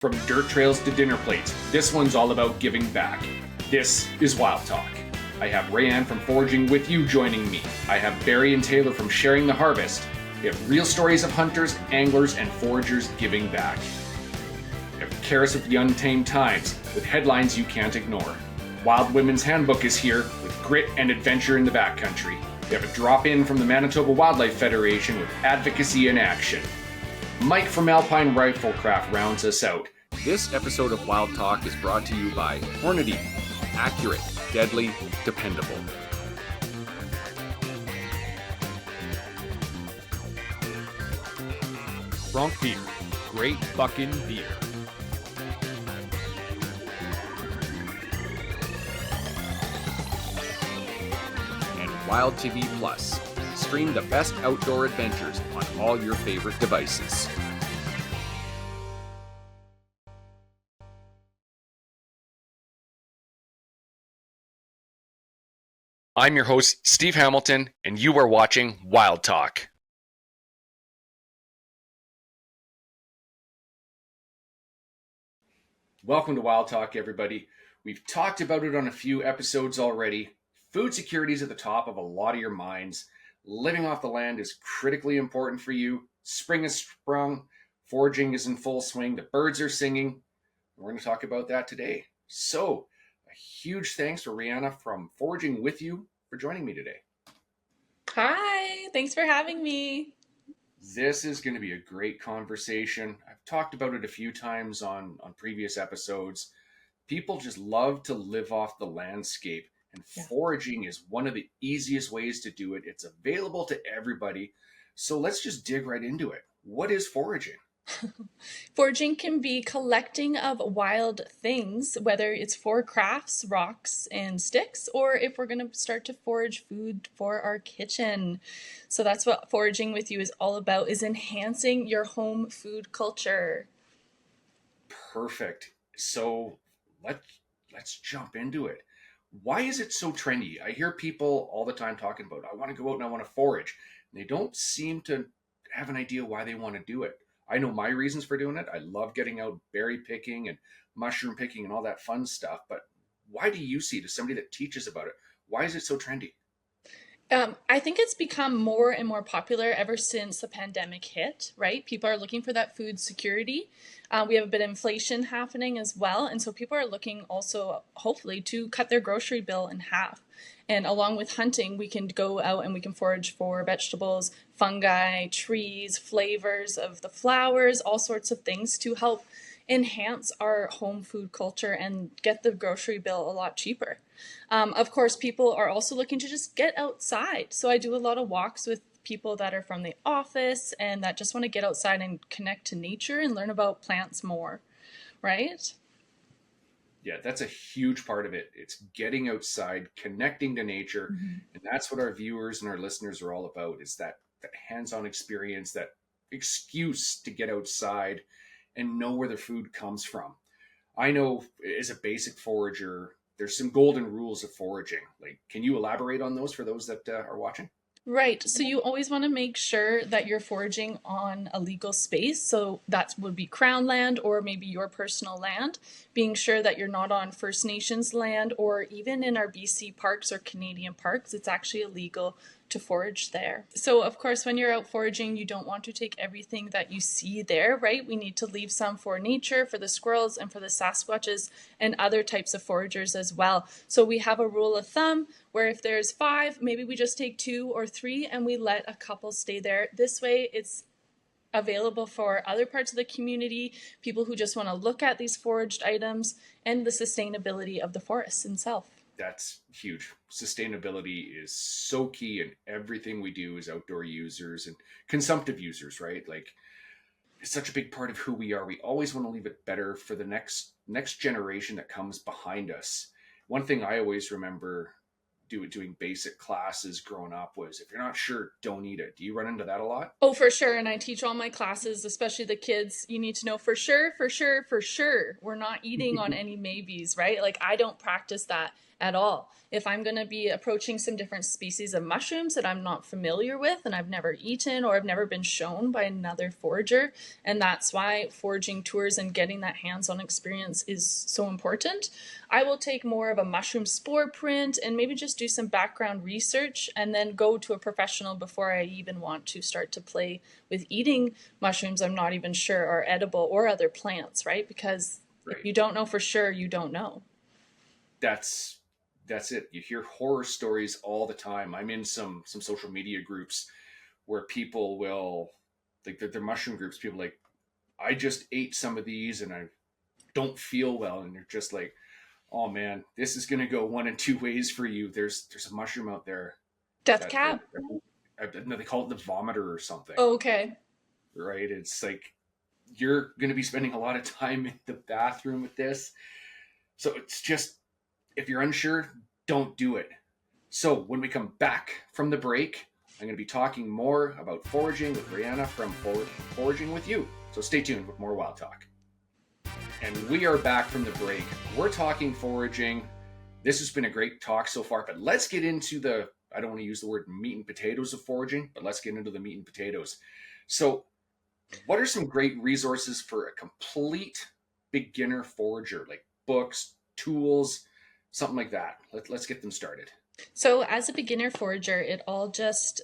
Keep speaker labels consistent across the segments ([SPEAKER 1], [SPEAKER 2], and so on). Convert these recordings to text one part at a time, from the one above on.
[SPEAKER 1] From dirt trails to dinner plates, this one's all about giving back. This is Wild Talk. I have Rayanne from Foraging with you joining me. I have Barry and Taylor from Sharing the Harvest. We have real stories of hunters, anglers, and foragers giving back. We have Karis of the Untamed Times with headlines you can't ignore. Wild Women's Handbook is here with grit and adventure in the backcountry. We have a drop-in from the Manitoba Wildlife Federation with advocacy in action. Mike from Alpine Riflecraft rounds us out.
[SPEAKER 2] This episode of Wild Talk is brought to you by Hornady. Accurate, deadly, dependable. Bronc Beer. Great fucking beer. And Wild TV Plus. Stream the best outdoor adventures on all your favorite devices.
[SPEAKER 1] I'm your host, Steve Hamilton, and you are watching Wild Talk. Welcome to Wild Talk, everybody. We've talked about it on a few episodes already. Food security is at the top of a lot of your minds. Living off the land is critically important for you. Spring has sprung. Foraging is in full swing. The birds are singing. We're going to talk about that today. So, a huge thanks for Rihanna from Foraging with you for joining me today.
[SPEAKER 3] Hi, thanks for having me.
[SPEAKER 1] This is going to be a great conversation. I've talked about it a few times on previous episodes. People just love to live off the landscape, and foraging is one of the easiest ways to do it. It's available to everybody. So let's just dig right into it. What is foraging?
[SPEAKER 3] Foraging can be collecting of wild things, whether it's for crafts, rocks, and sticks, or if we're going to start to forage food for our kitchen. So that's what Foraging with you is all about, is enhancing your home food culture.
[SPEAKER 1] Perfect. So let's jump into it. Why is it so trendy? I hear people all the time talking about, I want to go out and I want to forage. And they don't seem to have an idea why they want to do it. I know my reasons for doing it. I love getting out berry picking and mushroom picking and all that fun stuff. But why do you see it as somebody that teaches about it? Why is it so trendy?
[SPEAKER 3] I think it's become more and more popular ever since the pandemic hit, right? People are looking for that food security. We have a bit of inflation happening as well. And so people are looking also, hopefully, to cut their grocery bill in half. And along with hunting, we can go out and we can forage for vegetables, fungi, trees, flavors of the flowers, all sorts of things to help enhance our home food culture and get the grocery bill a lot cheaper. Of course, people are also looking to just get outside. So I do a lot of walks with people that are from the office and that just want to get outside and connect to nature and learn about plants more, right?
[SPEAKER 1] Yeah, that's a huge part of it. It's getting outside, connecting to nature. Mm-hmm. And that's what our viewers and our listeners are all about, is that hands-on experience, that excuse to get outside and know where the food comes from. I know as a basic forager, there's some golden rules of foraging. Like, can you elaborate on those for those that are watching?
[SPEAKER 3] Right. So you always want to make sure that you're foraging on a legal space. So that would be Crown land or maybe your personal land, being sure that you're not on First Nations land, or even in our BC parks or Canadian parks, it's actually illegal to forage there. So of course, when you're out foraging, you don't want to take everything that you see there, right? We need to leave some for nature, for the squirrels and for the Sasquatches and other types of foragers as well. So we have a rule of thumb where if there's 5, maybe we just take 2 or 3 and we let a couple stay there. This way it's available for other parts of the community, people who just want to look at these foraged items, and the sustainability of the forest itself.
[SPEAKER 1] That's huge. Sustainability is so key in everything we do as outdoor users and consumptive users, right? Like, it's such a big part of who we are. We always want to leave it better for the next generation that comes behind us. One thing I always remember doing basic classes growing up was, if you're not sure, don't eat it. Do you run into that a lot?
[SPEAKER 3] Oh, for sure. And I teach all my classes, especially the kids, you need to know for sure, we're not eating on any maybes, right? Like, I don't practice that at all. If I'm going to be approaching some different species of mushrooms that I'm not familiar with and I've never eaten or I've never been shown by another forager, and that's why foraging tours and getting that hands-on experience is so important, I will take more of a mushroom spore print and maybe just do some background research and then go to a professional before I even want to start to play with eating mushrooms I'm not even sure are edible or other plants, right? Because if
[SPEAKER 1] Right.
[SPEAKER 3] you don't know for sure, you don't know.
[SPEAKER 1] That's that's it. You hear horror stories all the time. I'm in some social media groups where people will, like, they're mushroom groups. People like, I just ate some of these and I don't feel well, and you're just like, oh man, this is gonna go one and two ways for you. There's a mushroom out there
[SPEAKER 3] Death
[SPEAKER 1] that
[SPEAKER 3] cap.
[SPEAKER 1] no, they call it the vomiter or something,
[SPEAKER 3] Okay.
[SPEAKER 1] right? It's like you're gonna be spending a lot of time in the bathroom with this, so it's just, if you're unsure, don't do it. So when we come back from the break, I'm going to be talking more about foraging with Brianna from Foraging with You. So stay tuned with more Wild Talk. And we are back from the break. We're talking foraging. This has been a great talk so far, but let's get into the, I don't want to use the word meat and potatoes of foraging, but let's get into the meat and potatoes. So what are some great resources for a complete beginner forager, like books, tools, something like that? Let's get them started.
[SPEAKER 3] So, as a beginner forager, it all just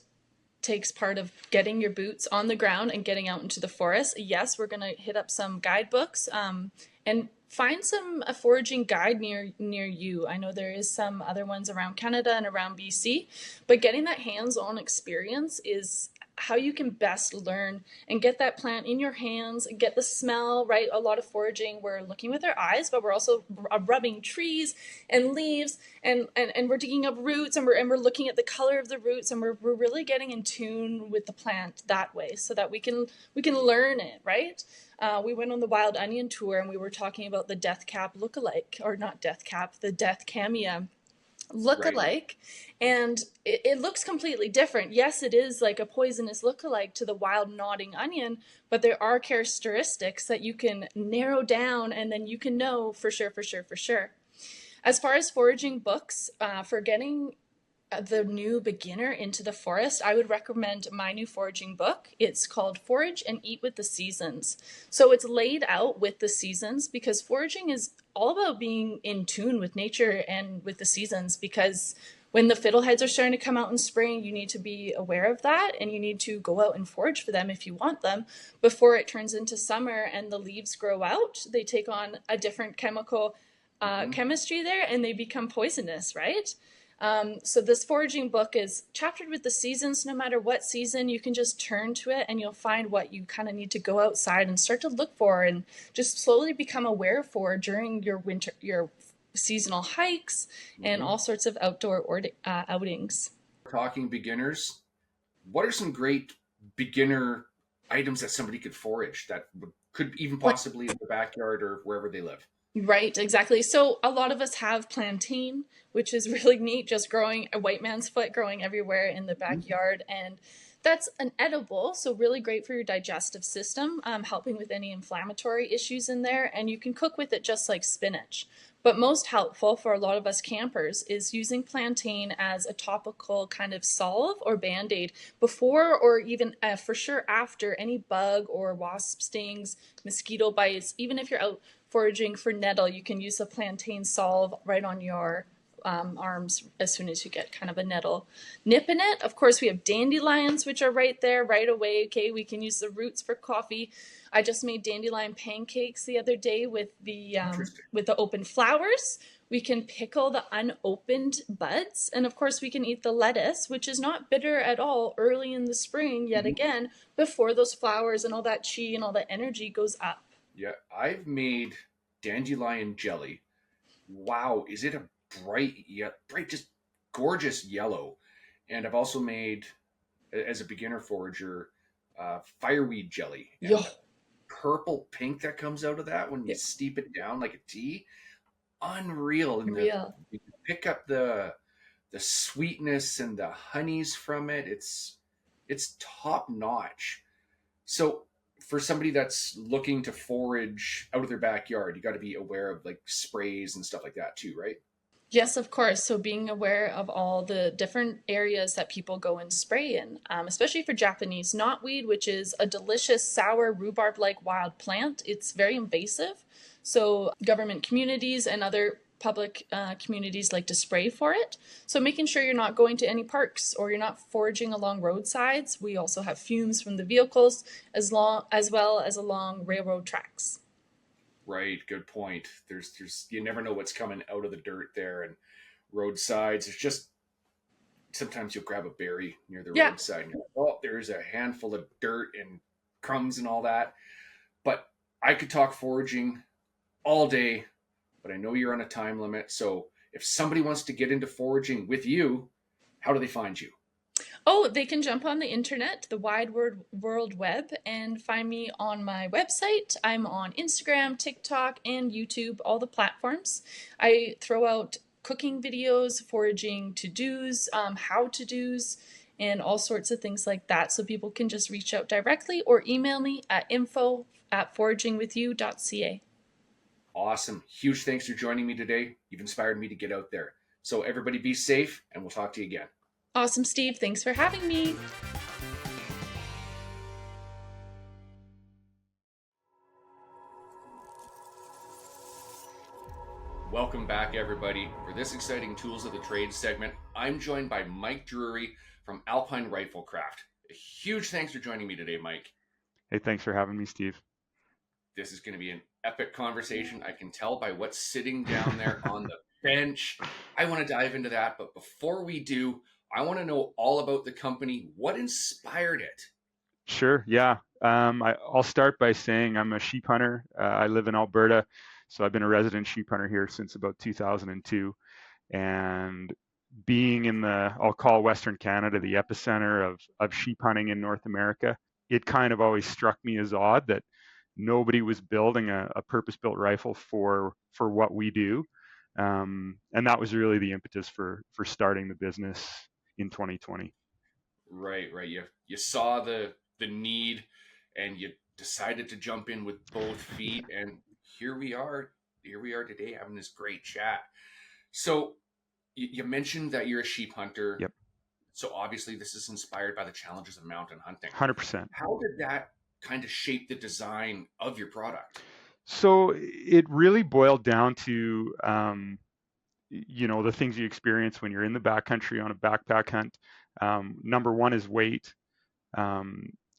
[SPEAKER 3] takes part of getting your boots on the ground and getting out into the forest. Yes, we're going to hit up some guidebooks and find some a foraging guide near you. I know there is some other ones around Canada and around BC, but getting that hands-on experience is how you can best learn and get that plant in your hands, get the smell, right? A lot of foraging, we're looking with our eyes, but we're also rubbing trees and leaves and we're digging up roots and we're looking at the color of the roots and we're really getting in tune with the plant that way so that we can learn it, right? We went on the wild onion tour and we were talking about the death cap lookalike, or not death cap, the death camia
[SPEAKER 1] Right.
[SPEAKER 3] look-alike, and it looks completely different. Yes, it is like a poisonous look-alike to the wild nodding onion, but there are characteristics that you can narrow down and then you can know for sure, for sure, for sure. As far as foraging books, for getting the new beginner into the forest, I would recommend my new foraging book. It's called Forage and Eat with the Seasons. So it's laid out with the seasons because foraging is all about being in tune with nature and with the seasons, because when the fiddleheads are starting to come out in spring, you need to be aware of that and you need to go out and forage for them if you want them before it turns into summer and the leaves grow out. They take on a different chemical chemistry there and they become poisonous, right? So this foraging book is chaptered with the seasons. No matter what season, you can just turn to it and you'll find what you kind of need to go outside and start to look for and just slowly become aware for during your winter, your seasonal hikes and
[SPEAKER 1] Mm-hmm.
[SPEAKER 3] all sorts of outdoor outings.
[SPEAKER 1] Talking beginners, what are some great beginner items that somebody could forage that could even possibly in the backyard or wherever they live?
[SPEAKER 3] Right, exactly. So a lot of us have plantain, which is really neat, just growing a white man's foot, growing everywhere in the backyard. And that's an edible, so really great for your digestive system, helping with any inflammatory issues in there. And you can cook with it just like spinach. But most helpful for a lot of us campers is using plantain as a topical kind of salve or band-aid before or even for sure after any bug or wasp stings, mosquito bites. Even if you're out foraging for nettle, you can use the plantain salve right on your arms as soon as you get kind of a nettle nip in it. Of course, we have dandelions, which are right there right away. Okay, we can use the roots for coffee. I just made dandelion pancakes the other day
[SPEAKER 1] Interesting.
[SPEAKER 3] with the open flowers. We can pickle the unopened buds, and of course, we can eat the lettuce, which is not bitter at all early in the spring. Yet
[SPEAKER 1] Mhm.
[SPEAKER 3] again, before those flowers and all that chi and all that energy goes up.
[SPEAKER 1] Yeah, I've made dandelion jelly. Wow, is it a bright, yeah, bright, just gorgeous yellow? And I've also made, as a beginner forager, fireweed jelly,
[SPEAKER 3] Yo,
[SPEAKER 1] and the purple pink that comes out of that when you
[SPEAKER 3] yeah,
[SPEAKER 1] steep it down like a tea, unreal. And the
[SPEAKER 3] real.
[SPEAKER 1] you can pick up the sweetness and the honeys from it. It's top notch. So for somebody that's looking to forage out of their backyard, you got to be aware of like sprays and stuff like that too, right?
[SPEAKER 3] Yes, of course. So being aware of all the different areas that people go and spray in, especially for Japanese knotweed, which is a delicious sour rhubarb-like wild plant. It's very invasive. So government communities and other public communities like to spray for it. So making sure you're not going to any parks or you're not foraging along roadsides. We also have fumes from the vehicles as well as along railroad tracks.
[SPEAKER 1] Right, good point. There's you never know what's coming out of the dirt there and roadsides. It's just sometimes you'll grab a berry near the
[SPEAKER 3] Yeah.
[SPEAKER 1] roadside and you're like, oh, there's a handful of dirt and crumbs and all that. But I could talk foraging all day, but I know you're on a time limit. So if somebody wants to get into foraging with you, how do they find you?
[SPEAKER 3] Oh, they can jump on the internet, the world web, and find me on my website. I'm on Instagram, TikTok, and YouTube, all the platforms. I throw out cooking videos, foraging to-dos, how to-dos, and all sorts of things like that. So people can just reach out directly or email me at info@foragingwithyou.ca.
[SPEAKER 1] Awesome. Huge thanks for joining me today. You've inspired me to get out there. So everybody be safe and we'll talk to you again.
[SPEAKER 3] Awesome, Steve. Thanks for having me.
[SPEAKER 1] Welcome back, everybody. For this exciting Tools of the Trade segment, I'm joined by Mike Drury from Alpine Riflecraft. A huge thanks for joining me today, Mike.
[SPEAKER 4] Hey, thanks for having me, Steve.
[SPEAKER 1] This is going to be an epic conversation. I can tell by what's sitting down there on the bench. I want to dive into that. But before we do, I want to know all about the company. What inspired it?
[SPEAKER 4] Sure, yeah. I'll start by saying I'm a sheep hunter. I live in Alberta, so I've been a resident sheep hunter here since about 2002. And being in I'll call Western Canada the epicenter of sheep hunting in North America, it kind of always struck me as odd that nobody was building a purpose-built rifle for what we do. And that was really the impetus for starting the business in 2020.
[SPEAKER 1] Right. You saw the need, and you decided to jump in with both feet, and here we are. Here we are today having this great chat. So you mentioned that you're a sheep hunter.
[SPEAKER 4] Yep.
[SPEAKER 1] So obviously this is inspired by the challenges of mountain hunting.
[SPEAKER 4] 100%.
[SPEAKER 1] How did that kind of shape the design of your product?
[SPEAKER 4] So it really boiled down to the things you experience when you're in the backcountry on a backpack hunt. Number one is weight.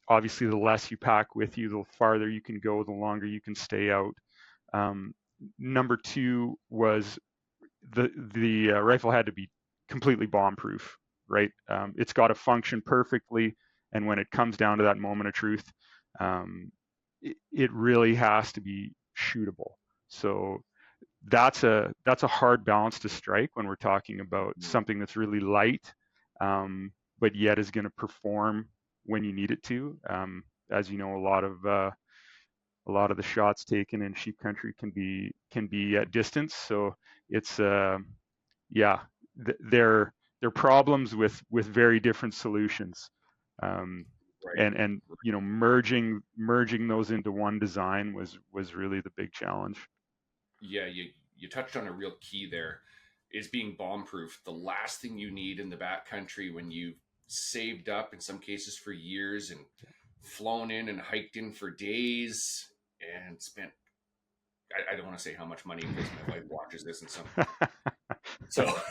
[SPEAKER 4] Obviously, the less you pack with you, the farther you can go, the longer you can stay out. Number two was the rifle had to be completely bomb-proof, right? It's got to function perfectly, and when it comes down to that moment of truth, it really has to be shootable. So that's a hard balance to strike when we're talking about something that's really light, but yet is going to perform when you need it to. As you know, a lot of the shots taken in sheep country can be at distance. So it's they're problems with very different solutions.
[SPEAKER 1] Right.
[SPEAKER 4] And merging those into one design was really the big challenge.
[SPEAKER 1] Yeah, you touched on a real key there, is being bomb proof. The last thing you need in the backcountry when you've saved up in some cases for years and flown in and hiked in for days and spent, I don't want to say how much money because my wife watches this and so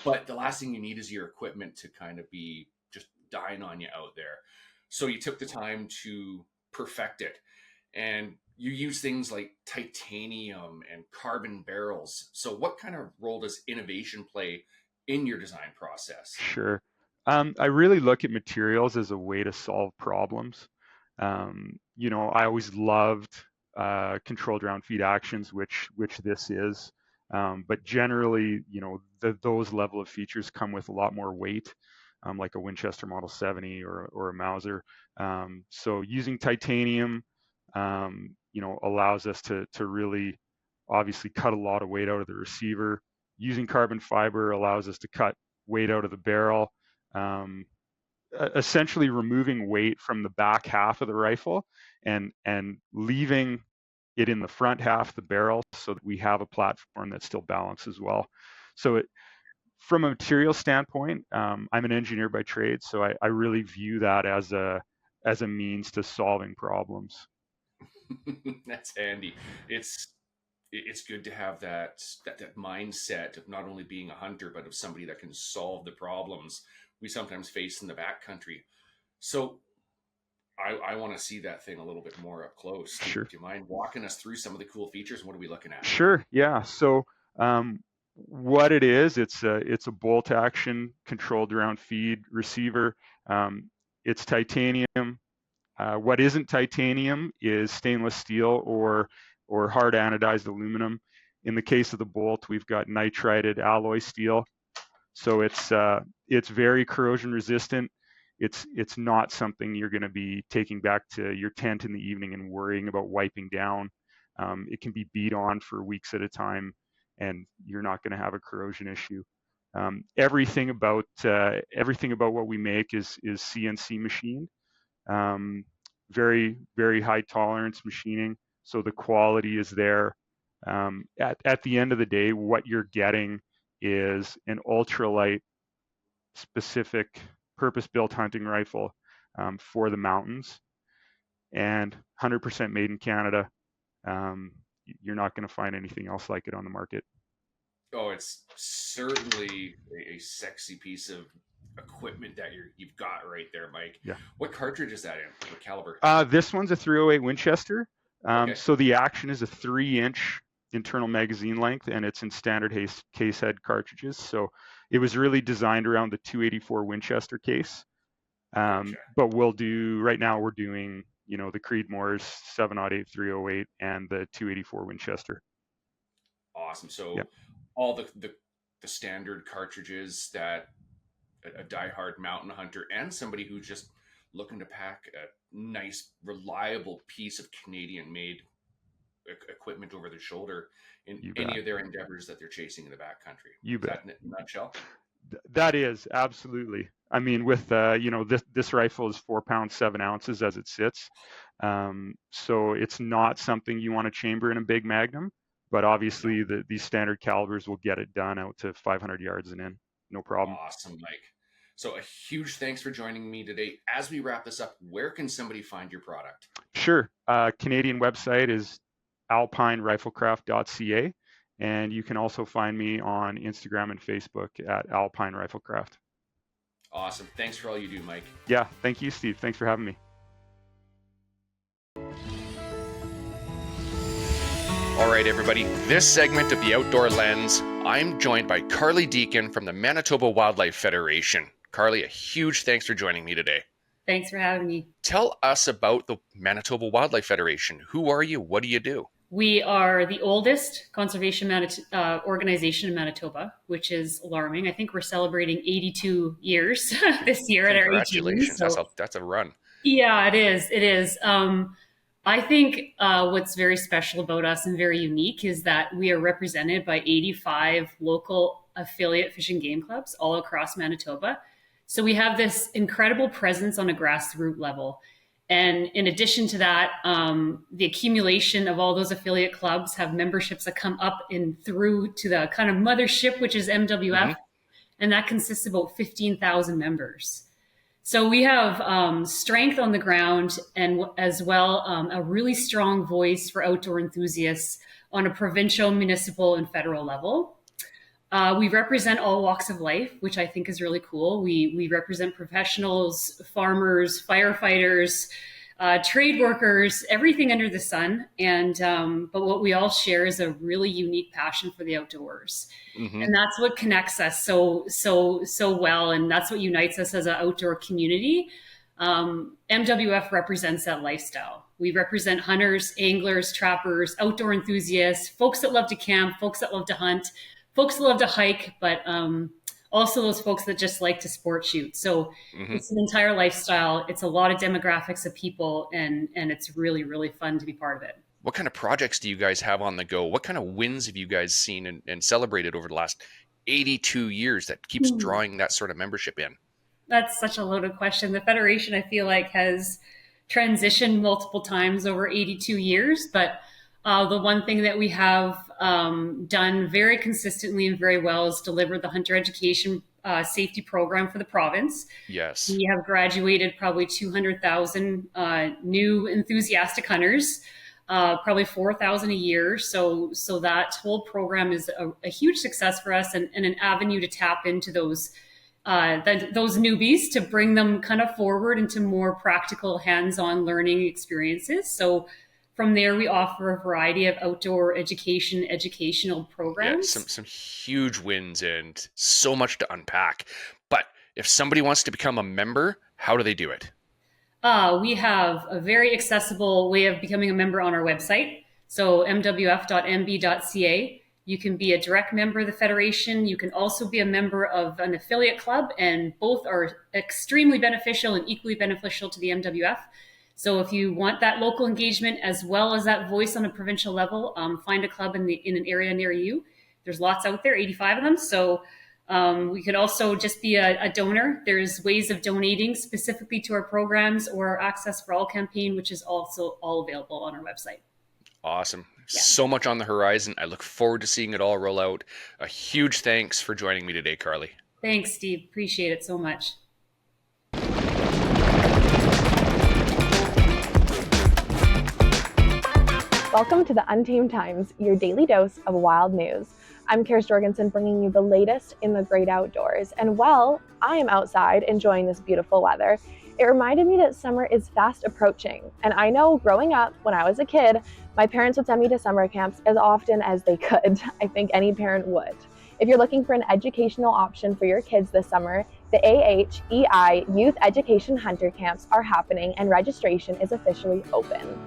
[SPEAKER 1] but the last thing you need is your equipment to kind of be just dying on you out there. So you took the time to perfect it, and you use things like titanium and carbon barrels. So what kind of role does innovation play in your design process?
[SPEAKER 4] Sure. I really look at materials as a way to solve problems. I always loved controlled round feed actions, which this is. But generally, those level of features come with a lot more weight, like a Winchester Model 70 or a Mauser. So using titanium, allows us to really obviously cut a lot of weight out of the receiver. Using carbon fiber allows us to cut weight out of the barrel, essentially removing weight from the back half of the rifle and leaving it in the front half of the barrel so that we have a platform that still balances well. So from a material standpoint, I'm an engineer by trade, so I really view that as a means to solving problems.
[SPEAKER 1] That's handy. It's it's good to have that mindset of not only being a hunter, but of somebody that can solve the problems we sometimes face in the backcountry. So I want to see that thing a little bit more up close. Do
[SPEAKER 4] Sure.
[SPEAKER 1] you mind walking us through some of the cool features? What are we looking at?
[SPEAKER 4] Sure. Yeah. So what it is, it's a bolt action controlled round feed receiver. It's titanium. What isn't titanium is stainless steel or hard anodized aluminum. In the case of the bolt, we've got nitrided alloy steel. So it's very corrosion resistant. It's not something you're going to be taking back to your tent in the evening and worrying about wiping down. It can be beat on for weeks at a time, and you're not going to have a corrosion issue. Everything about what we make is CNC machined. Very very high tolerance machining, so the quality is there. At the end of the day, what you're getting is an ultralight specific purpose-built hunting rifle for the mountains, and 100% made in Canada. You're not going to find anything else like it on the market.
[SPEAKER 1] Oh, it's certainly a sexy piece of equipment that you've got right there, Mike.
[SPEAKER 4] Yeah.
[SPEAKER 1] What cartridge is that in? What caliber?
[SPEAKER 4] This one's a 308 Winchester.
[SPEAKER 1] Okay.
[SPEAKER 4] So the action is a 3-inch internal magazine length, and it's in standard case head cartridges. So it was really designed around the 284 Winchester case.
[SPEAKER 1] Gotcha.
[SPEAKER 4] But right now we're doing, the Creedmoor's 708 308 and the 284 Winchester.
[SPEAKER 1] Awesome. So
[SPEAKER 4] Yep.
[SPEAKER 1] all the standard cartridges that a diehard mountain hunter and somebody who's just looking to pack a nice, reliable piece of Canadian-made equipment over their shoulder in any of their endeavors that they're chasing in the backcountry.
[SPEAKER 4] You bet.
[SPEAKER 1] Is that in a nutshell?
[SPEAKER 4] That is absolutely. I mean, with this rifle is 4 pounds 7 ounces as it sits, so it's not something you want to chamber in a big Magnum. But obviously, these standard calibers will get it done out to 500 yards and in, no problem.
[SPEAKER 1] Awesome, Mike. So a huge thanks for joining me today. As we wrap this up, where can somebody find your product?
[SPEAKER 4] Sure. Canadian website is alpineriflecraft.ca, and you can also find me on Instagram and Facebook at Alpine Riflecraft.
[SPEAKER 1] Awesome. Thanks for all you do, Mike.
[SPEAKER 4] Yeah, thank you, Steve. Thanks for having me.
[SPEAKER 2] All right, everybody. This segment of the Outdoor Lens, I'm joined by Carly Deacon from the Manitoba Wildlife Federation. Carly, a huge thanks for joining me today.
[SPEAKER 5] Thanks for having me.
[SPEAKER 2] Tell us about the Manitoba Wildlife Federation. Who are you? What do you do?
[SPEAKER 5] We are the oldest conservation organization in Manitoba, which is alarming. I think we're celebrating 82 years this year at our AGE.
[SPEAKER 2] Congratulations. So, that's a run.
[SPEAKER 5] Yeah, it is. It is. I think what's very special about us and very unique is that we are represented by 85 local affiliate fishing game clubs all across Manitoba. So we have this incredible presence on a grassroots level. And in addition to that, the accumulation of all those affiliate clubs have memberships that come up and through to the kind of mothership, which is MWF. Mm-hmm. And that consists of about 15,000 members. So we have strength on the ground and as well a really strong voice for outdoor enthusiasts on a provincial, municipal, and federal level. We represent all walks of life, which I think is really cool. We represent professionals, farmers, firefighters, trade workers, everything under the sun. And but what we all share is a really unique passion for the outdoors. Mm-hmm. And that's what connects us so well. And that's what unites us as an outdoor community. MWF represents that lifestyle. We represent hunters, anglers, trappers, outdoor enthusiasts, folks that love to camp, folks that love to hunt, folks that love to hike, but also those folks that just like to sport shoot. So mm-hmm. It's an entire lifestyle. It's a lot of demographics of people, and it's really, really fun to be part of it.
[SPEAKER 2] What kind of projects do you guys have on the go? What kind of wins have you guys seen and celebrated over the last 82 years that keeps drawing that sort of membership in?
[SPEAKER 5] That's such a loaded question. The Federation, I feel like, has transitioned multiple times over 82 years, but the one thing that we have done very consistently and very well is delivered the hunter education safety program for the province.
[SPEAKER 2] Yes.
[SPEAKER 5] We have graduated probably 200,000 new enthusiastic hunters, probably 4,000 a year. So that whole program is a huge success for us, and an avenue to tap into those newbies to bring them kind of forward into more practical hands-on learning experiences. So from there, we offer a variety of outdoor educational programs.
[SPEAKER 2] Yeah, some huge wins and so much to unpack. But if somebody wants to become a member, how do they do it?
[SPEAKER 5] We have a very accessible way of becoming a member on our website. So mwf.mb.ca. You can be a direct member of the Federation. You can also be a member of an affiliate club, and both are extremely beneficial and equally beneficial to the MWF. So if you want that local engagement as well as that voice on a provincial level, find a club in an area near you. There's lots out there, 85 of them. So we could also just be a donor. There's ways of donating specifically to our programs or our Access for All campaign, which is also all available on our website.
[SPEAKER 2] Awesome.
[SPEAKER 5] Yeah.
[SPEAKER 2] So much on the horizon. I look forward to seeing it all roll out. A huge thanks for joining me today, Carly.
[SPEAKER 5] Thanks, Steve. Appreciate it so much.
[SPEAKER 6] Welcome to the Untamed Times, your daily dose of wild news. I'm Kara Jorgensen, bringing you the latest in the great outdoors. And while I am outside enjoying this beautiful weather, it reminded me that summer is fast approaching. And I know growing up, when I was a kid, my parents would send me to summer camps as often as they could. I think any parent would. If you're looking for an educational option for your kids this summer, the AHEI Youth Education Hunter Camps are happening and registration is officially open.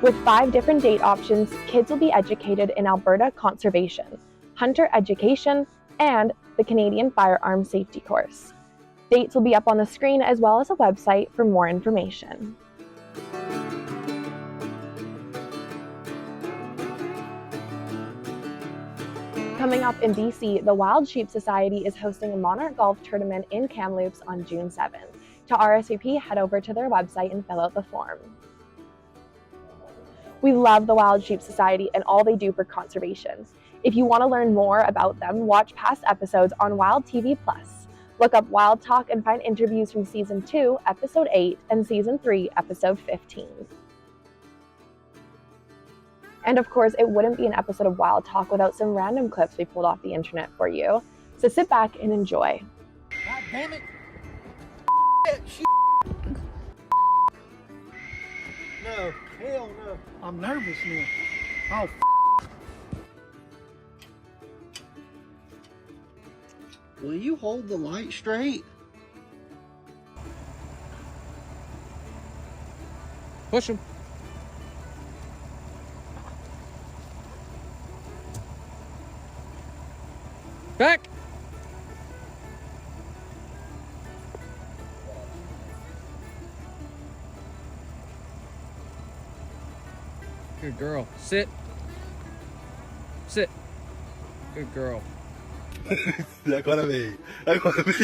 [SPEAKER 6] With 5 different date options, kids will be educated in Alberta Conservation, Hunter Education, and the Canadian Firearms Safety course. Dates will be up on the screen as well as a website for more information. Coming up in BC, the Wild Sheep Society is hosting a Monarch Golf Tournament in Kamloops on June 7th. To RSVP, head over to their website and fill out the form. We love the Wild Sheep Society and all they do for conservation. If you want to learn more about them, watch past episodes on Wild TV+. Look up Wild Talk and find interviews from Season 2, Episode 8, and Season 3, Episode 15. And of course, it wouldn't be an episode of Wild Talk without some random clips we pulled off the internet for you. So sit back and enjoy.
[SPEAKER 7] God damn it! No, hell no. I'm nervous now. Oh, will you hold the light straight?
[SPEAKER 8] Push him. Back. Good girl. Sit. Sit. Good girl.
[SPEAKER 9] Agora vem. Agora vem.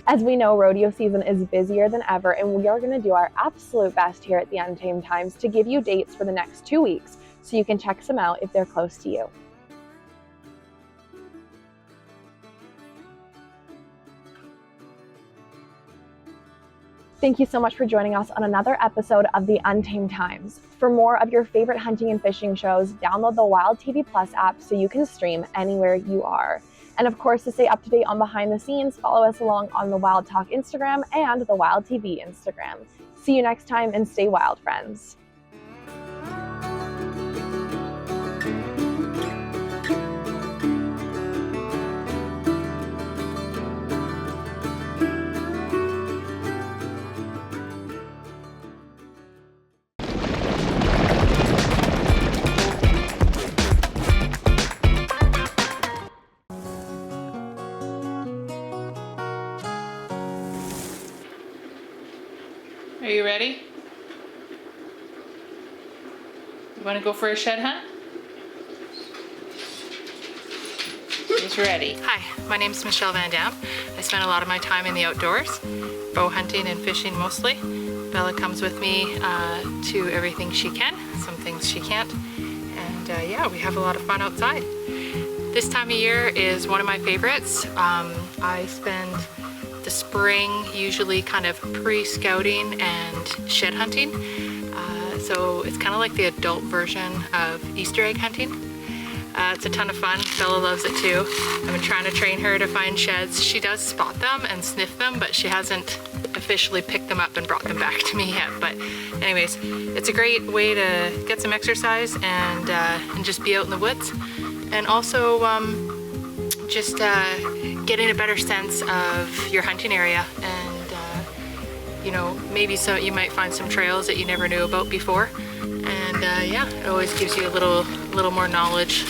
[SPEAKER 6] As we know, rodeo season is busier than ever, and we are going to do our absolute best here at the Untamed Times to give you dates for the next 2 weeks so you can check some out if they're close to you. Thank you so much for joining us on another episode of the Untamed Times. For more of your favorite hunting and fishing shows, download the Wild TV Plus app so you can stream anywhere you are. And of course, to stay up to date on behind the scenes, follow us along on the Wild Talk Instagram and the Wild TV Instagram. See you next time and stay wild, friends.
[SPEAKER 10] Are you ready? You want to go for a shed hunt? Who's ready?
[SPEAKER 11] Hi, my name is Michelle Van Dam. I spend a lot of my time in the outdoors, bow hunting and fishing mostly. Bella comes with me to everything she can, some things she can't, and yeah, we have a lot of fun outside. This time of year is one of my favorites. I spend the spring usually kind of pre-scouting and shed hunting. So it's kind of like the adult version of Easter egg hunting. It's a ton of fun. Bella loves it too. I've been trying to train her to find sheds. She does spot them and sniff them, but she hasn't officially picked them up and brought them back to me yet. But anyways, it's a great way to get some exercise and just be out in the woods. And also just getting a better sense of your hunting area, and you know, maybe you might find some trails that you never knew about before. And yeah, it always gives you a little more knowledge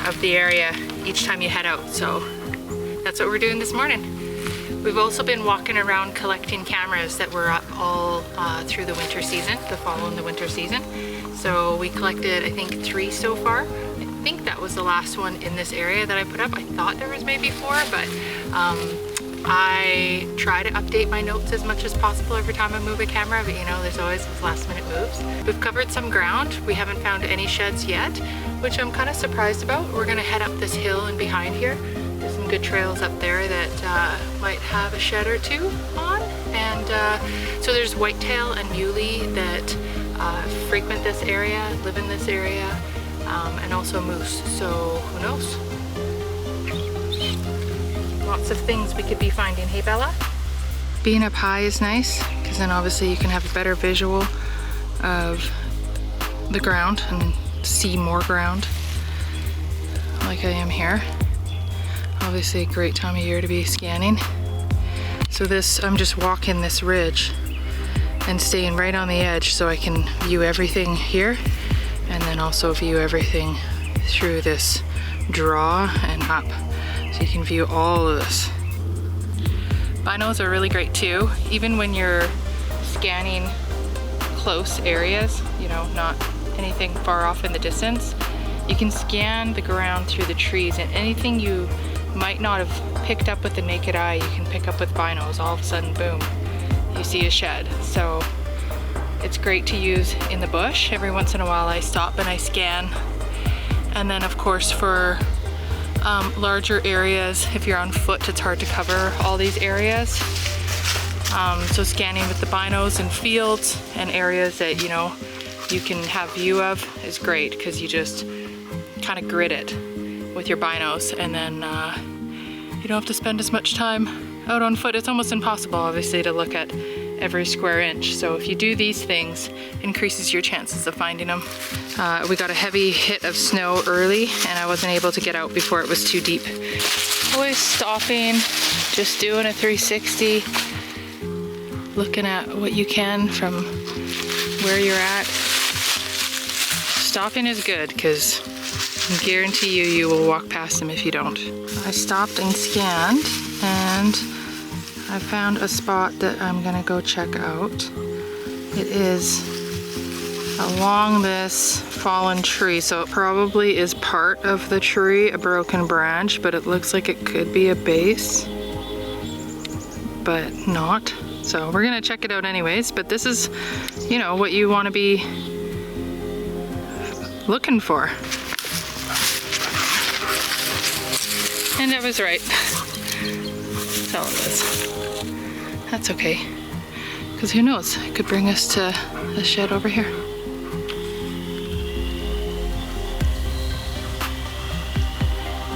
[SPEAKER 11] of the area each time you head out. So that's what we're doing this morning. We've also been walking around collecting cameras that were up all through the winter season, the fall and the winter season. So we collected, I think, 3 so far. I think that was the last one in this area that I put up. I thought there was maybe 4, but I try to update my notes as much as possible every time I move a camera, but you know, there's always those last minute moves. We've covered some ground. We haven't found any sheds yet, which I'm kind of surprised about. We're gonna head up this hill and behind here. There's some good trails up there that might have a shed or 2 on. And so there's whitetail and muley that frequent this area, live in this area, and also moose, so who knows? Lots of things we could be finding. Hey, Bella? Being up high is nice, because then obviously you can have a better visual of the ground and see more ground, like I am here. Obviously a great time of year to be scanning. So I'm just walking this ridge and staying right on the edge so I can view everything here, and then also view everything through this draw and up. So you can view all of this. Binos are really great too, even when you're scanning close areas, you know, not anything far off in the distance. You can scan the ground through the trees, and anything you might not have picked up with the naked eye, you can pick up with binos. All of a sudden, boom, you see a shed. So it's great to use in the bush. Every once in a while I stop and I scan. And then of course for larger areas, if you're on foot, it's hard to cover all these areas. So scanning with the binos in fields and areas that, you know, you can have view of is great, because you just kind of grid it with your binos, and then you don't have to spend as much time out on foot. It's almost impossible, obviously, to look at every square inch. So if you do these things, increases your chances of finding them. We got a heavy hit of snow early, and I wasn't able to get out before it was too deep. Always stopping, just doing a 360, looking at what you can from where you're at. Stopping is good, because I guarantee you will walk past them if you don't. I stopped and scanned, and I found a spot that I'm gonna go check out. It is along this fallen tree, so it probably is part of the tree, a broken branch, but it looks like it could be a base, but not. So we're gonna check it out anyways, but this is, you know, what you wanna be looking for. And I was right. So it was. That's okay, because who knows, it could bring us to the shed over here.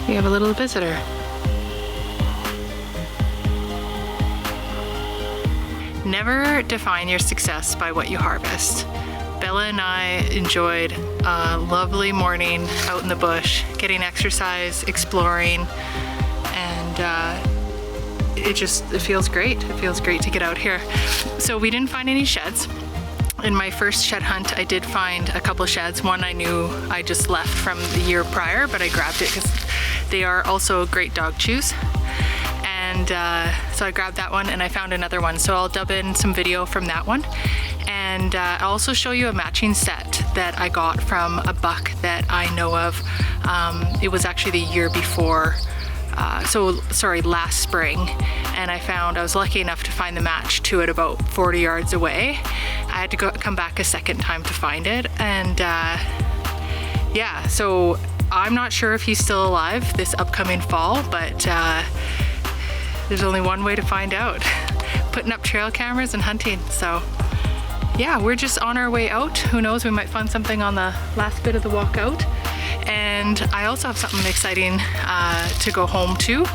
[SPEAKER 11] We have a little visitor. Never define your success by what you harvest. Bella and I enjoyed a lovely morning out in the bush, getting exercise, exploring, and it feels great. It feels great to get out here. So we didn't find any sheds. In my first shed hunt, I did find a couple sheds. One I knew I just left from the year prior, but I grabbed it because they are also great dog chews. And so I grabbed that one, and I found another one. So I'll dub in some video from that one. And I'll also show you a matching set that I got from a buck that I know of It was actually the year before, last spring, and I was lucky enough to find the match to it about 40 yards away. I had to come back a second time to find it, and so I'm not sure if he's still alive this upcoming fall, but there's only one way to find out. Putting up trail cameras and hunting. So yeah, we're just on our way out. Who knows, we might find something on the last bit of the walk out. And I also have something exciting to go home to,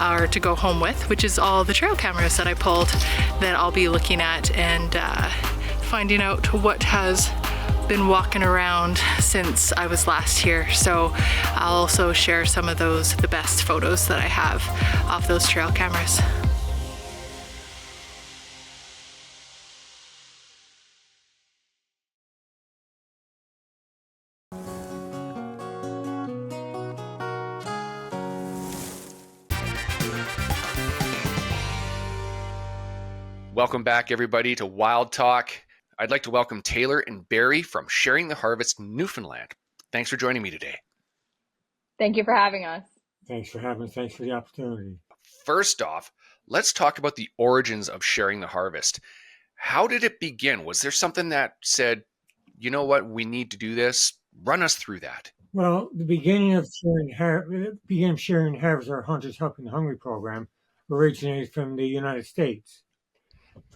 [SPEAKER 11] or to go home with, which is all the trail cameras that I pulled that I'll be looking at and finding out what has been walking around since I was last here. So I'll also share some of the best photos that I have off those trail cameras.
[SPEAKER 2] Welcome back, everybody, to Wild Talk. I'd like to welcome Taylor and Barry from Sharing the Harvest, Newfoundland. Thanks for joining me today.
[SPEAKER 12] Thank you for having us.
[SPEAKER 7] Thanks for having us. Thanks for the opportunity.
[SPEAKER 2] First off, let's talk about the origins of Sharing the Harvest. How did it begin? Was there something that said, you know what, we need to do this? Run us through that.
[SPEAKER 7] Well, the beginning of Sharing Harvest, our Hunters Helping the Hungry program, originated from the United States,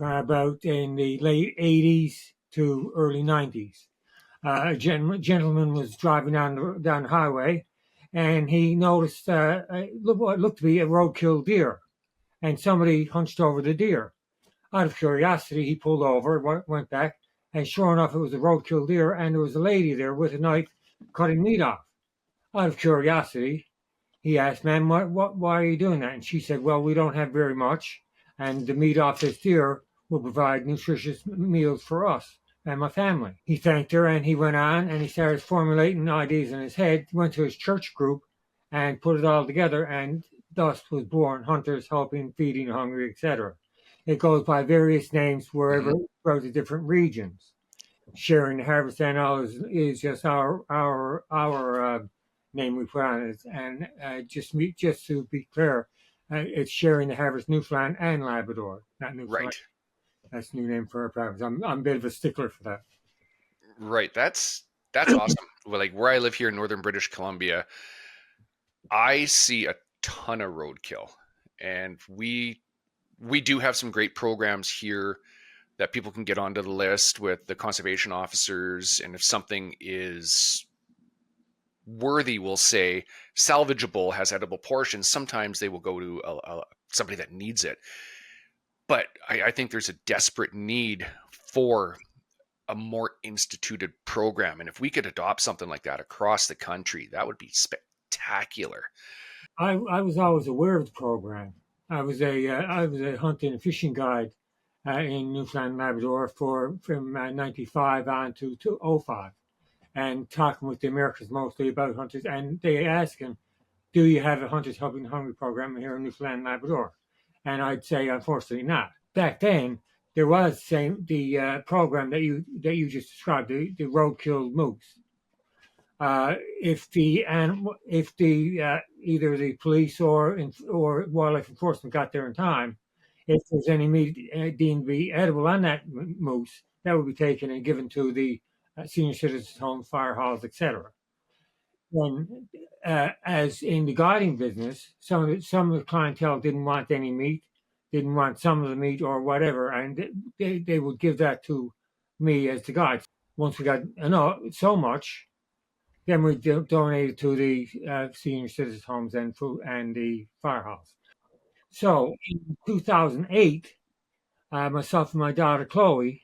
[SPEAKER 7] about in the late 80s to early 90s. A gentleman was driving down the highway, and he noticed what looked to be a roadkill deer, and somebody hunched over the deer. Out of curiosity, he pulled over, went back, and sure enough, it was a roadkill deer, and there was a lady there with a knife cutting meat off. Out of curiosity, he asked, "Ma'am, why are you doing that?" And she said, "Well, we don't have very much, and the meat off this deer will provide nutritious meals for us and my family." He thanked her, and he went on, and he started formulating ideas in his head. He went to his church group and put it all together, and thus was born Hunters Helping, Feeding the Hungry, etc. It goes by various names throughout the different regions. Sharing the Harvest is just our name we put on it, and just to be clear, it's Sharing the Harvest Newfoundland and Labrador, not Newfoundland.
[SPEAKER 2] Right.
[SPEAKER 7] That's the new name for our province. I'm a bit of a stickler for that.
[SPEAKER 2] Right. That's awesome. Well, like where I live here in northern British Columbia, I see a ton of roadkill, and we do have some great programs here that people can get onto the list with the conservation officers, and if something is worthy, we'll say salvageable, has edible portions, sometimes they will go to somebody that needs it. But I think there's a desperate need for a more instituted program, and if we could adopt something like that across the country, that would be spectacular.
[SPEAKER 7] I was always aware of the program. I was a hunting and fishing guide in Newfoundland and Labrador from 95 on to 05, and talking with the Americans mostly about hunters, and they asked him, "Do you have a Hunters Helping the Hungry program here in Newfoundland and Labrador?" And I'd say, unfortunately, not. Back then, there was the program that you just described, the roadkill moose. If either the police or wildlife enforcement got there in time, if there's any meat deemed to be edible on that moose, that would be taken and given to the senior citizens' homes, fire halls, etc. When, as in the guiding business, some of the clientele didn't want any meat, didn't want some of the meat or whatever, and they would give that to me as the guide. Once we got so much, then we donated to the senior citizens' homes and the firehouse. So in 2008, myself and my daughter Chloe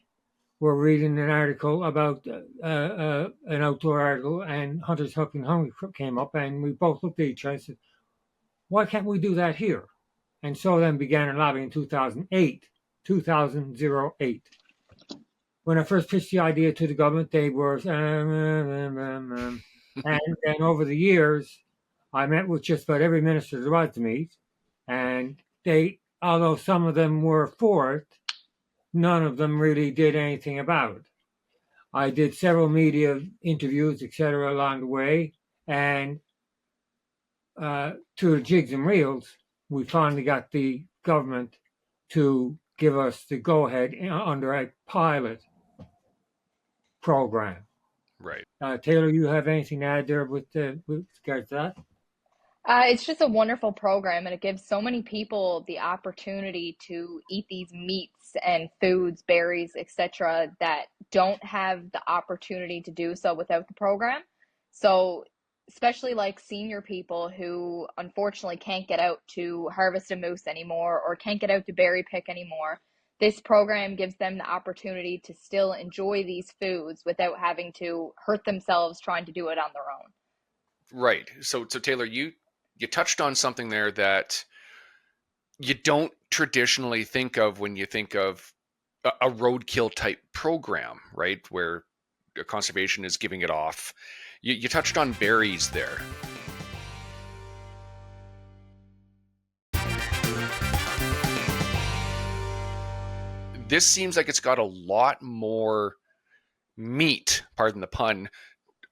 [SPEAKER 7] were reading an article about an outdoor article, and Hunters Helping Hungry came up, and we both looked at each other and said, "Why can't we do that here?" And so then began a lobby in 2008. When I first pitched the idea to the government, they were, and then over the years, I met with just about every minister there was to meet, and although some of them were for it, none of them really did anything about it. I did several media interviews, etc., along the way, and to the jigs and reels, we finally got the government to give us the go-ahead under a pilot program.
[SPEAKER 2] Right.
[SPEAKER 7] Taylor, you have anything to add there with regards to that?
[SPEAKER 12] It's just a wonderful program, and it gives so many people the opportunity to eat these meats and foods, berries, etc., that don't have the opportunity to do so without the program. So, especially like senior people who unfortunately can't get out to harvest a moose anymore or can't get out to berry pick anymore, this program gives them the opportunity to still enjoy these foods without having to hurt themselves trying to do it on their own.
[SPEAKER 2] Right. So Taylor, you touched on something there that you don't traditionally think of when you think of a roadkill type program, right? Where conservation is giving it off. You touched on berries there. This seems like it's got a lot more meat, pardon the pun,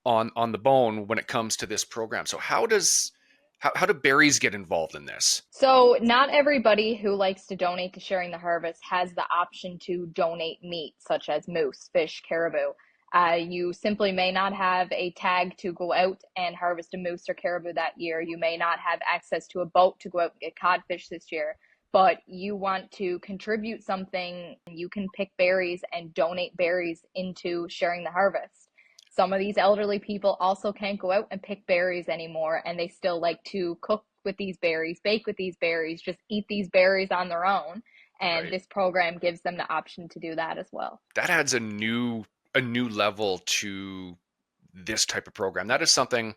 [SPEAKER 2] on the bone when it comes to this program. So how do berries get involved in this?
[SPEAKER 12] So not everybody who likes to donate to Sharing the Harvest has the option to donate meat, such as moose, fish, caribou. You simply may not have a tag to go out and harvest a moose or caribou that year. You may not have access to a boat to go out and get codfish this year, but you want to contribute something, you can pick berries and donate berries into Sharing the Harvest. Some of these elderly people also can't go out and pick berries anymore, and they still like to cook with these berries, bake with these berries, just eat these berries on their own. And
[SPEAKER 2] Right.
[SPEAKER 12] this program gives them the option to do that as well.
[SPEAKER 2] That adds a new level to this type of program. That is something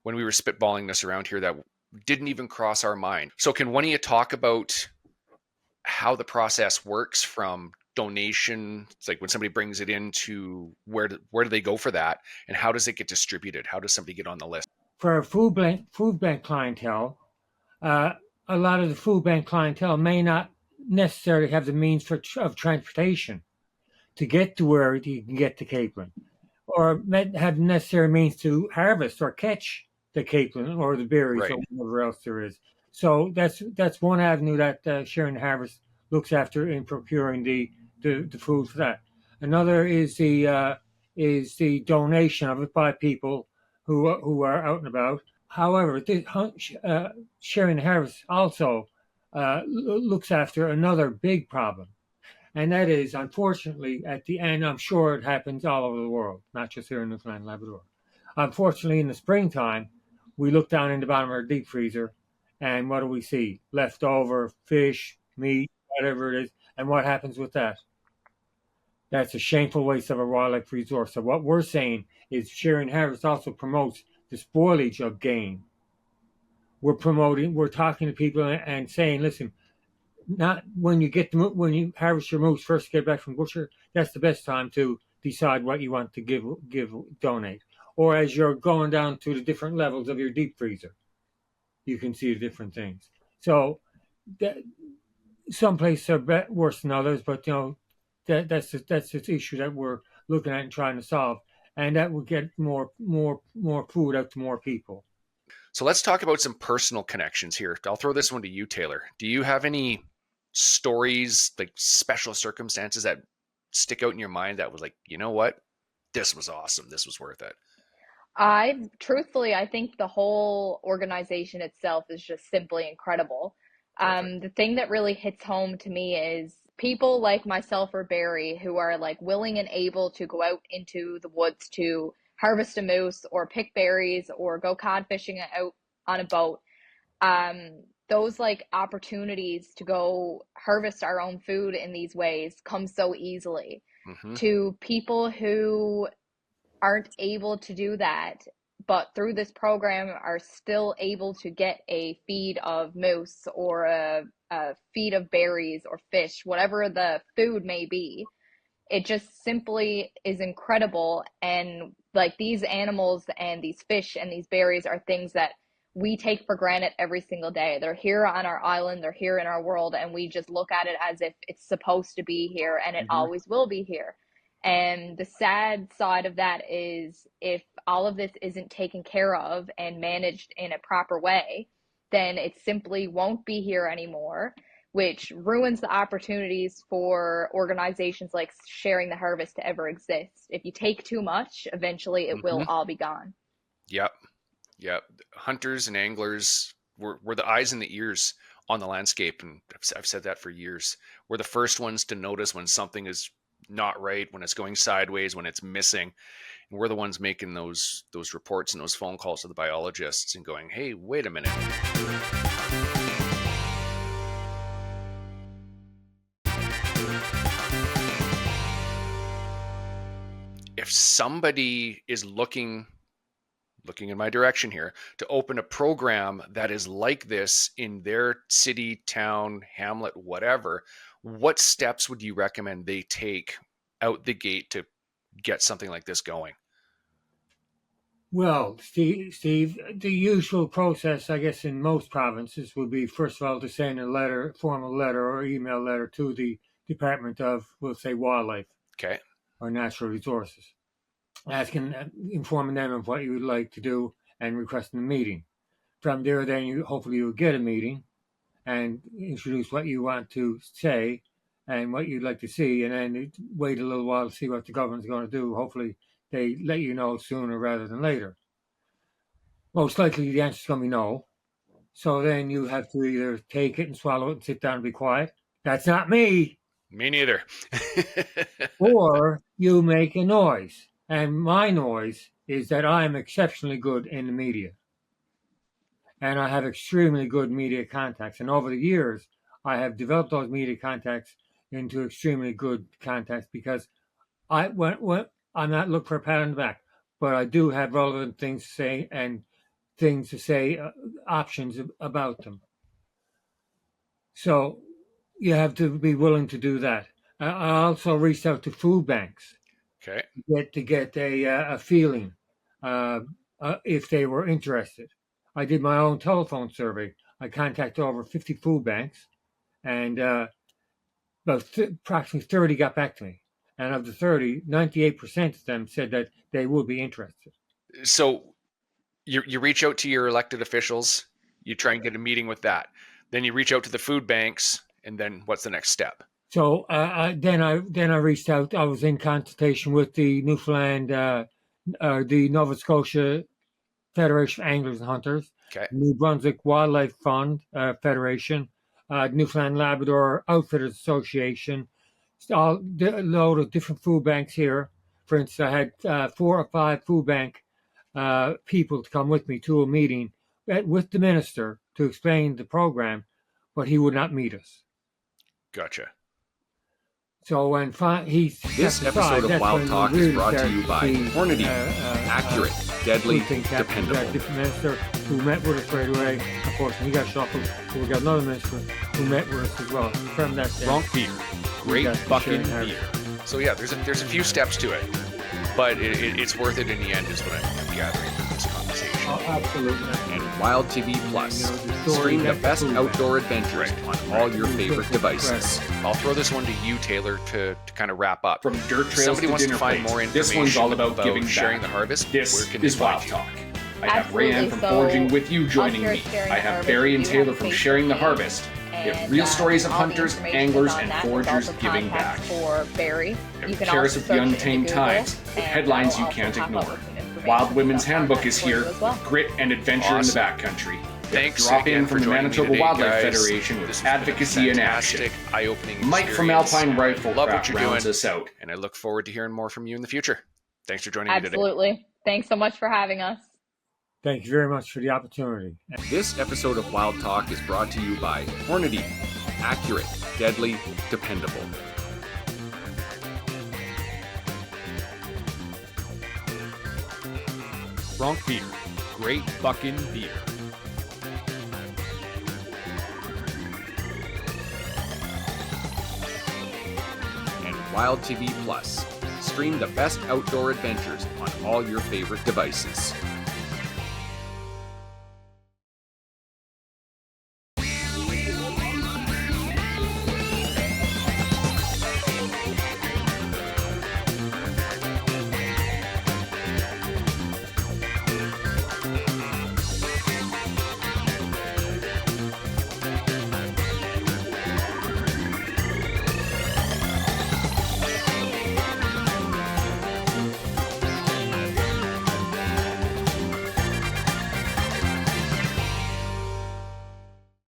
[SPEAKER 2] when we were spitballing this around here that didn't even cross our mind. So can one of you talk about how the process works from donation, it's like when somebody brings it in, to where do they go for that, and how does it get distributed? How does somebody get on the list?
[SPEAKER 7] For our food bank clientele, a lot of the food bank clientele may not necessarily have the means of transportation to get to where you can get to capelin, or have necessary means to harvest or catch the capelin or the berries,
[SPEAKER 2] Right.
[SPEAKER 7] or whatever else there is. So that's one avenue that Sharing the Harvest looks after in procuring the food for that. Another is the donation of it by people who are out and about. However, Sharing the Harvest also looks after another big problem, and that is, unfortunately, at the end, I'm sure it happens all over the world, not just here in Newfoundland and Labrador. Unfortunately, in the springtime, we look down in the bottom of our deep freezer, and what do we see? Leftover fish, meat, whatever it is. And what happens with that? That's a shameful waste of a wildlife resource. So what we're saying is Sharing Harvest also promotes the spoilage of game. We're talking to people and saying, listen, not when you harvest your moose, first get back from butcher, that's the best time to decide what you want to donate. Or as you're going down to the different levels of your deep freezer, you can see the different things. So some places are worse than others, but that's the issue that we're looking at and trying to solve, and that will get more food out to more people.
[SPEAKER 2] So let's talk about some personal connections here. I'll throw this one to you, Taylor. Do you have any stories, like special circumstances that stick out in your mind that was like, you know what, this was awesome, this was worth it?
[SPEAKER 12] Truthfully, I think the whole organization itself is just simply incredible. The thing that really hits home to me is people like myself or Barry who are like willing and able to go out into the woods to harvest a moose or pick berries or go cod fishing out on a boat. Those like opportunities to go harvest our own food in these ways come so easily. To people who aren't able to do that, but through this program are still able to get a feed of moose or a feed of berries or fish, whatever the food may be. It just simply is incredible. And like these animals and these fish and these berries are things that we take for granted every single day. They're here on our island, they're here in our world, and we just look at it as if it's supposed to be here, and it always will be here. And the sad side of that is if all of this isn't taken care of and managed in a proper way, then it simply won't be here anymore, which ruins the opportunities for organizations like Sharing the Harvest to ever exist. If you take too much, eventually it will all be gone.
[SPEAKER 2] Yep. Hunters and anglers were the eyes and the ears on the landscape, and I've said that for years. We're the first ones to notice when something is not right, when it's going sideways, when it's missing. And we're the ones making those reports and those phone calls to the biologists and going, hey, wait a minute. If somebody is looking in my direction here to open a program that is like this in their city, town, hamlet, whatever, what steps would you recommend they take out the gate to get something like this going?
[SPEAKER 7] Well, Steve, the usual process, I guess, in most provinces would be, first of all, to send a formal letter or email letter to the Department of, we'll say, Wildlife.
[SPEAKER 2] Okay.
[SPEAKER 7] Or Natural Resources, informing them of what you would like to do and requesting a meeting. From there, then hopefully you'll get a meeting and introduce what you want to say and what you'd like to see, and then wait a little while to see what the government's going to do. Hopefully they let you know sooner rather than later. Most likely the answer's going to be no. So then you have to either take it and swallow it and sit down and be quiet. That's not me.
[SPEAKER 2] Me neither.
[SPEAKER 7] Or you make a noise. And my noise is that I'm exceptionally good in the media. And I have extremely good media contacts. And over the years, I have developed those media contacts into extremely good contacts because I'm not looking for a pat on the back, but I do have relevant things to say and options about them. So you have to be willing to do that. I also reached out to food banks.
[SPEAKER 2] Okay.
[SPEAKER 7] To get a feeling if they were interested. I did my own telephone survey. I contacted over 50 food banks, and approximately 30 got back to me. And of the 30, 98% of them said that they would be interested.
[SPEAKER 2] So you reach out to your elected officials, you try and get a meeting with that. Then you reach out to the food banks, and then what's the next step?
[SPEAKER 7] So then I reached out. I was in consultation with the Newfoundland, the Nova Scotia Federation of Anglers and Hunters,
[SPEAKER 2] okay.
[SPEAKER 7] New Brunswick Wildlife Fund Federation, Newfoundland Labrador Outfitters Association, a load of different food banks here. For instance, I had 4 or 5 food bank people to come with me to a meeting with the minister to explain the program, but he would not meet us.
[SPEAKER 2] Gotcha.
[SPEAKER 7] So when
[SPEAKER 13] this episode of Wild Talk is brought to you by Hornady, accurate, deadly, dependable.
[SPEAKER 7] Different minister who met with us right away. Unfortunately, he got shuffled. So we got another minister who met with us as well. From that
[SPEAKER 2] Bronc beer, great fucking beer. So yeah, there's a few steps to it, but it's worth it in the end, is what I'm gathering from this conversation.
[SPEAKER 7] Oh, absolutely.
[SPEAKER 13] And Wild TV Plus, stream the best outdoor adventures on all your favorite devices.
[SPEAKER 2] I'll throw this one to you, Taylor, to kind of wrap up.
[SPEAKER 1] From dirt trails
[SPEAKER 2] Somebody
[SPEAKER 1] to
[SPEAKER 2] wants
[SPEAKER 1] dinner
[SPEAKER 2] to find
[SPEAKER 1] plates,
[SPEAKER 2] more information
[SPEAKER 1] this one's all about giving
[SPEAKER 2] Sharing
[SPEAKER 1] back.
[SPEAKER 2] the Harvest.
[SPEAKER 1] This
[SPEAKER 2] Where can
[SPEAKER 1] is
[SPEAKER 2] they
[SPEAKER 1] Wild
[SPEAKER 2] find
[SPEAKER 1] Talk.
[SPEAKER 2] you?
[SPEAKER 1] I have Rayanne from Foraging with you joining me. I have Barry and Taylor from Sharing the Harvest. We have real stories of hunters, anglers, and foragers giving back.
[SPEAKER 12] For Barry.
[SPEAKER 1] You can share us with the Untamed Times with headlines you can't ignore. Wild Women's Handbook is here with grit and adventure in the backcountry.
[SPEAKER 2] Thanks
[SPEAKER 1] Drop
[SPEAKER 2] again
[SPEAKER 1] in from
[SPEAKER 2] for
[SPEAKER 1] the
[SPEAKER 2] joining me
[SPEAKER 1] Manitoba
[SPEAKER 2] today,
[SPEAKER 1] Wildlife
[SPEAKER 2] guys.
[SPEAKER 1] Federation with
[SPEAKER 2] This has been a
[SPEAKER 1] advocacy in action.
[SPEAKER 2] fantastic, eye-opening
[SPEAKER 1] Mike from
[SPEAKER 2] experience.
[SPEAKER 1] Alpine Rifle
[SPEAKER 2] Love what
[SPEAKER 1] Craft
[SPEAKER 2] you're
[SPEAKER 1] rounds
[SPEAKER 2] doing,
[SPEAKER 1] us out.
[SPEAKER 2] and I look forward to hearing more from you in the future. Thanks for joining me today.
[SPEAKER 12] Absolutely. Thanks so much for having us.
[SPEAKER 7] Thank you very much for the opportunity.
[SPEAKER 13] This episode of Wild Talk is brought to you by Hornady, accurate, deadly, dependable.
[SPEAKER 2] Bronc beer, great fucking beer.
[SPEAKER 13] And Wild TV Plus, stream the best outdoor adventures on all your favorite devices.